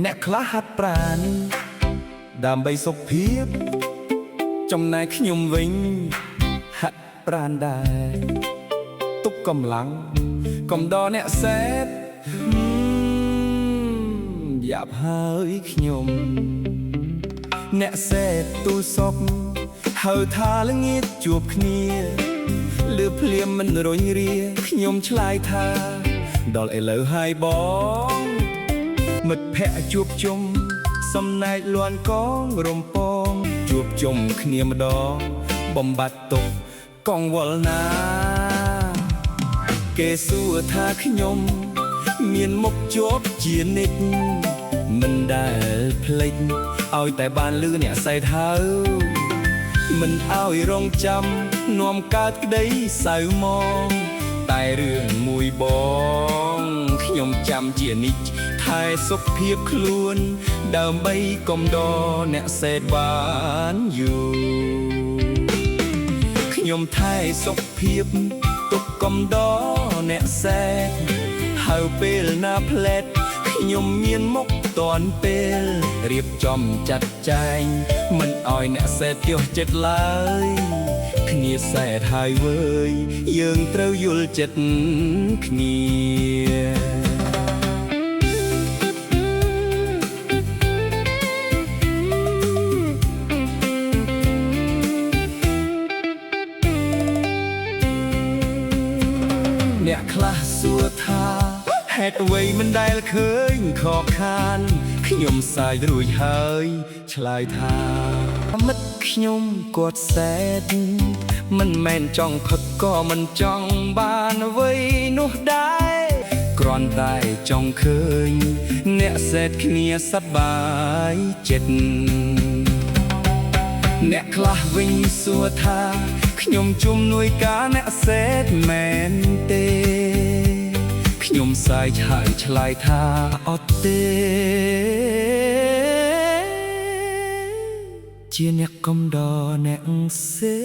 អ្នកខ្លះហាត់ប្រាណដើម្បីសុខភាពចំណែកខ្ញុំវិញហាត់ប្រាណដែរទុកកម្លាំងកំដរអ្នកសេពយ៉ាប់ហើយខ្ញុំអ្នកសេពទូលសុកហៅថាល្ងាចជួបគ្នាលឺភ្លាមមិនរុញរាខ្ញុំឆ្លើយថាដល់ឥឡូវហើយបងមិត្តភក្តិជួបជុំសំណែកលន់កងរំពងជួបជុំគ្នាម្ដងបំបត្តិទុកកងវល់ណាគេសួរថាខ្ញុំមានមុខជាប់ជានិច្ចមិនដែលភ្លេចឲ្យតែបានលឺអ្នកសែតហៅមិនឲ្យរងចាំនាំកើតក្តីសៅមកតែរឿងមួយបងខ្ញុំចាំជានិច្ចថែសុខភាពខ្លួនដើម្បីកុំដរអ្នកសេតបានយូរខ្ញុំថែសុខភាពទុកកុំដរអ្នកសេតហៅពេលណាផ្លែតខ្ញុំមានមុខតាន់ពេលរៀបចំចាត់ចែងមិនឲ្យអ្នកសេតទាស់ចិត្តឡើយគ្នាសេតហើយវើយយើងត្រូវយល់ចិត្តគ្នាអ្នកខ្លះសួរថាហេតុអ្វីមិនដែលឃើញខកខានខ្ញុំសាយរួចហើយឆ្លើយថាមិត្តខ្ញុំគាត់សែតមិនមែនចង់ខឹកក៏មិនចង់បានអ្វីនោះដែរគ្រាន់តែចង់ឃើញអ្នកសែតគ្នាសប្បាយចិត្តអ្នកខ្លះវិញសួរថាខ្ញុំជំនួយការអ្នកសេតមែនទេខ្ញុំសាយឆាយឆ្លើយថាអត់ទេជាអ្នកកំដរអ្នកសេ